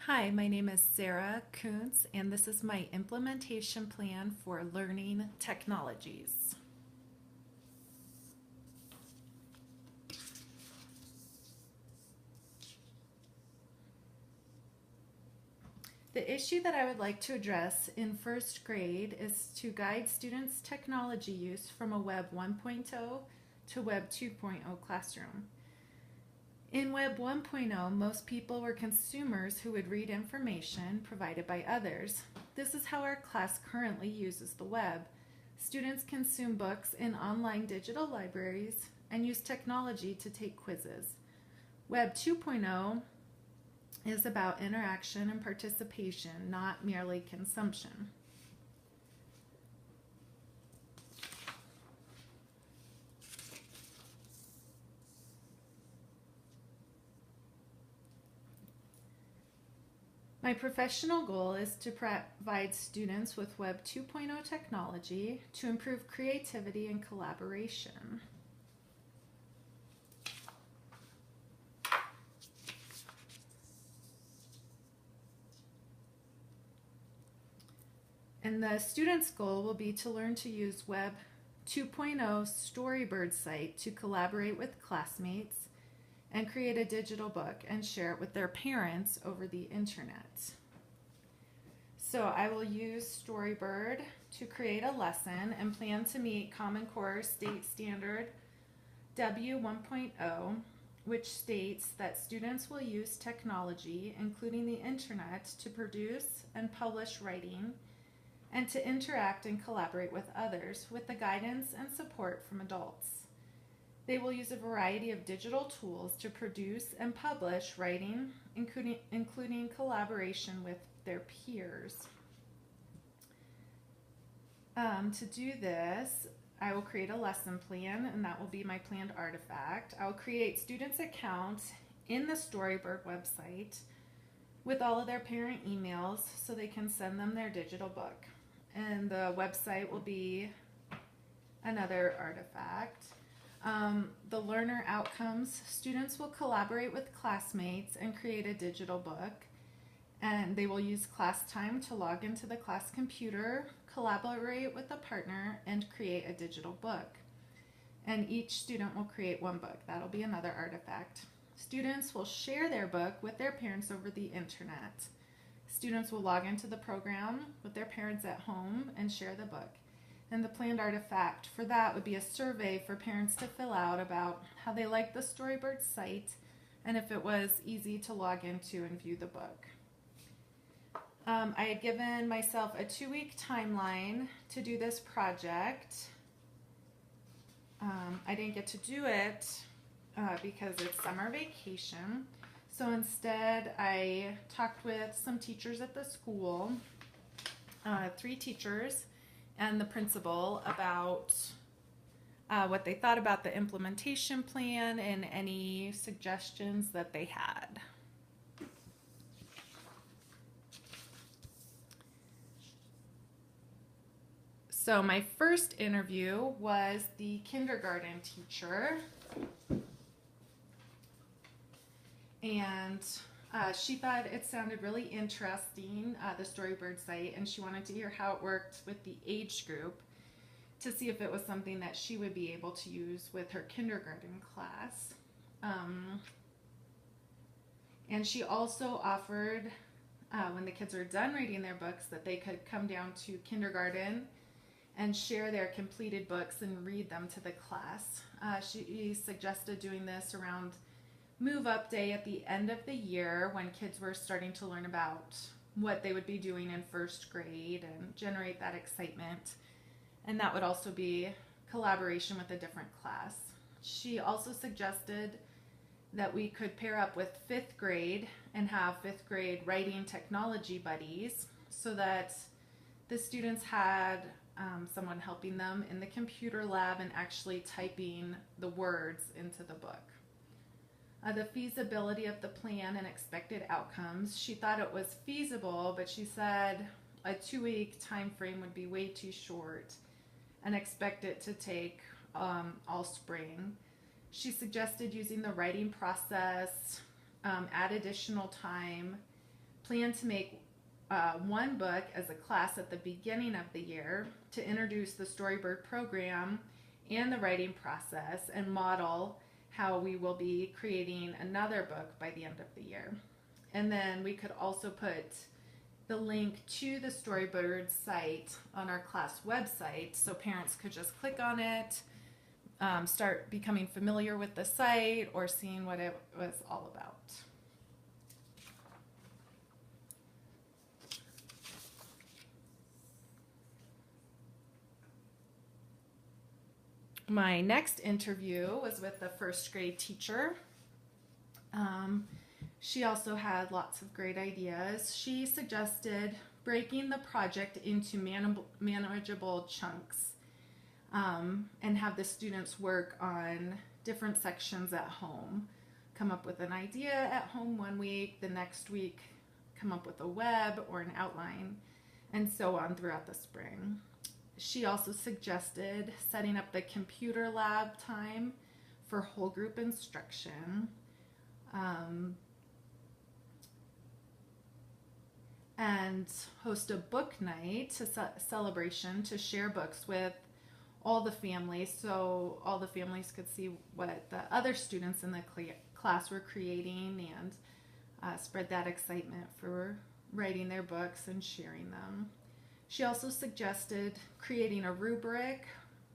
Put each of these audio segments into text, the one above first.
Hi, my name is Sarah Kuntz, and this is my implementation plan for learning technologies. The issue that I would like to address in first grade is to guide students' technology use from a Web 1.0 to Web 2.0 classroom. In Web 1.0, most people were consumers who would read information provided by others. This is how our class currently uses the web. Students consume books in online digital libraries and use technology to take quizzes. Web 2.0 is about interaction and participation, not merely consumption. My professional goal is to provide students with Web 2.0 technology to improve creativity and collaboration. And the student's goal will be to learn to use Web 2.0 Storybird site to collaborate with classmates and create a digital book and share it with their parents over the internet. So I will use Storybird to create a lesson and plan to meet Common Core State Standard W1.0, which states that students will use technology, including the internet, to produce and publish writing and to interact and collaborate with others with the guidance and support from adults. They will use a variety of digital tools to produce and publish writing, including collaboration with their peers. To do this, I will create a lesson plan, and that will be my planned artifact. I will create students' accounts in the Storybird website with all of their parent emails so they can send them their digital book. And the website will be another artifact. The learner outcomes, students will collaborate with classmates and create a digital book, and they will use class time to log into the class computer, collaborate with a partner, and create a digital book. And each student will create one book. That'll be another artifact. Students will share their book with their parents over the internet. Students will log into the program with their parents at home and share the book. And the planned artifact for that would be a survey for parents to fill out about how they liked the Storybird site and if it was easy to log into and view the book. I had given myself a 2-week timeline to do this project. I didn't get to do it because it's summer vacation. So instead, I talked with some teachers at the school, 3 teachers, and the principal about what they thought about the implementation plan and any suggestions that they had. So my first interview was the kindergarten teacher, and she thought it sounded really interesting, the Storybird site, and she wanted to hear how it worked with the age group to see if it was something that she would be able to use with her kindergarten class. And she also offered, when the kids were done reading their books, that they could come down to kindergarten and share their completed books and read them to the class. She suggested doing this around Move Up Day at the end of the year when kids were starting to learn about what they would be doing in first grade and generate that excitement. And that would also be collaboration with a different class. She also suggested that we could pair up with 5th grade and have 5th grade writing technology buddies so that the students had someone helping them in the computer lab and actually typing the words into the book. The feasibility of the plan and expected outcomes. She thought it was feasible, but she said a 2-week time frame would be way too short and expect it to take all spring. She suggested using the writing process, add additional time, plan to make one book as a class at the beginning of the year to introduce the Storybird program and the writing process and model how we will be creating another book by the end of the year. And then we could also put the link to the Storybird site on our class website so parents could just click on it, start becoming familiar with the site or seeing what it was all about. My next interview was with the first grade teacher. She also had lots of great ideas. She suggested breaking the project into manageable chunks and have the students work on different sections at home. Come up with an idea at home one week, the next week come up with a web or an outline, and so on throughout the spring. She also suggested setting up the computer lab time for whole group instruction. And host a book night, a celebration to share books with all the families so all the families could see what the other students in the class were creating and spread that excitement for writing their books and sharing them. She also suggested creating a rubric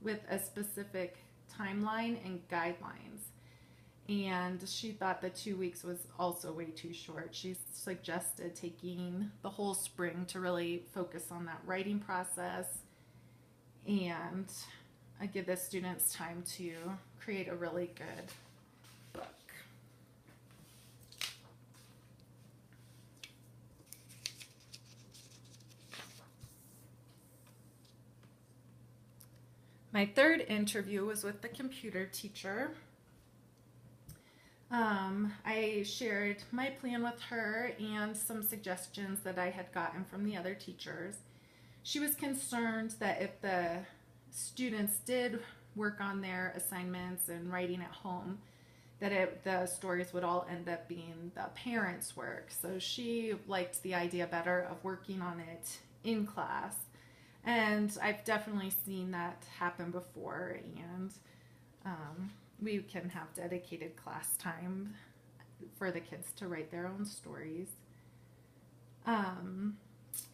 with a specific timeline and guidelines. And she thought the 2 weeks was also way too short. She suggested taking the whole spring to really focus on that writing process and give the students time to create a really good book. My third interview was with the computer teacher. I shared my plan with her and some suggestions that I had gotten from the other teachers. She was concerned that if the students did work on their assignments and writing at home, that the stories would all end up being the parents' work. So she liked the idea better of working on it in class. And I've definitely seen that happen before, and we can have dedicated class time for the kids to write their own stories.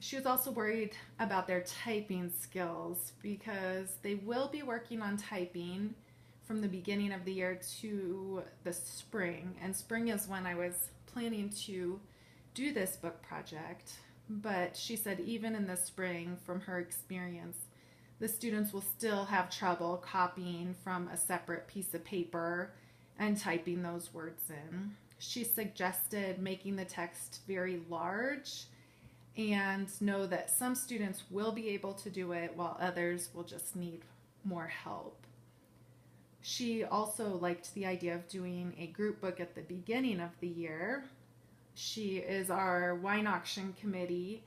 She was also worried about their typing skills because they will be working on typing from the beginning of the year to the spring. And spring is when I was planning to do this book project. But she said even in the spring, from her experience, the students will still have trouble copying from a separate piece of paper and typing those words in. She suggested making the text very large and know that some students will be able to do it while others will just need more help. She also liked the idea of doing a group book at the beginning of the year. She is our wine auction committee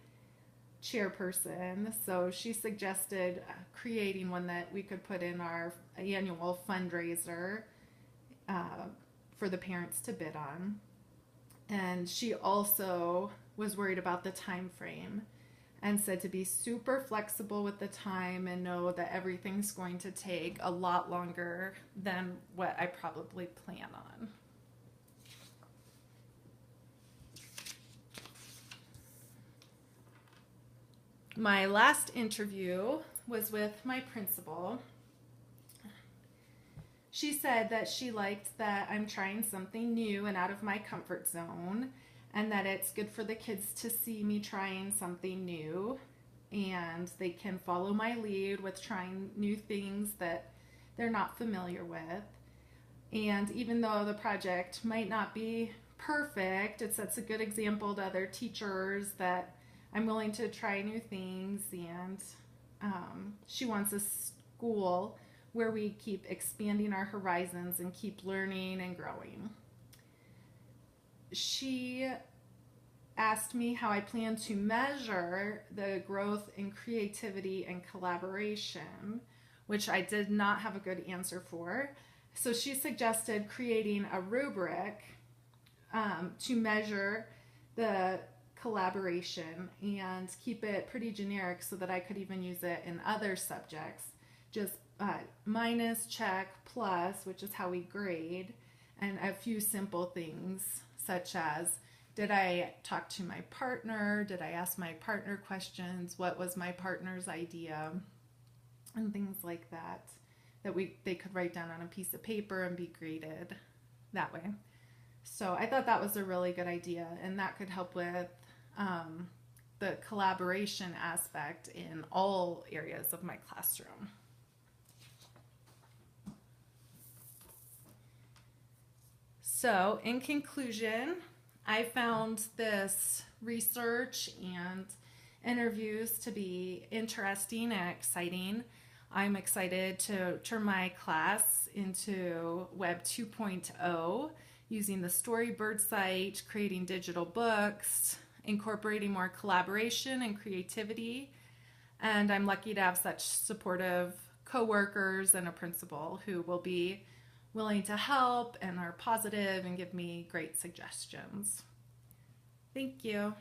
chairperson, so she suggested creating one that we could put in our annual fundraiser for the parents to bid on. And she also was worried about the time frame and said to be super flexible with the time and know that everything's going to take a lot longer than what I probably plan on. My last interview was with my principal. She said that she liked that I'm trying something new and out of my comfort zone, and that it's good for the kids to see me trying something new, and they can follow my lead with trying new things that they're not familiar with. And even though the project might not be perfect, it sets a good example to other teachers that I'm willing to try new things, and she wants a school where we keep expanding our horizons and keep learning and growing. She asked me how I plan to measure the growth in creativity and collaboration, which I did not have a good answer for. So she suggested creating a rubric to measure the collaboration and keep it pretty generic so that I could even use it in other subjects. Just minus, check, plus, which is how we grade, and a few simple things such as, did I talk to my partner? Did I ask my partner questions? What was my partner's idea? And things like that they could write down on a piece of paper and be graded that way. So I thought that was a really good idea, and that could help with the collaboration aspect in all areas of my classroom. So in conclusion, I found this research and interviews to be interesting and exciting. I'm excited to turn my class into Web 2.0 using the Storybird site, creating digital books, incorporating more collaboration and creativity. And I'm lucky to have such supportive coworkers and a principal who will be willing to help and are positive and give me great suggestions. Thank you.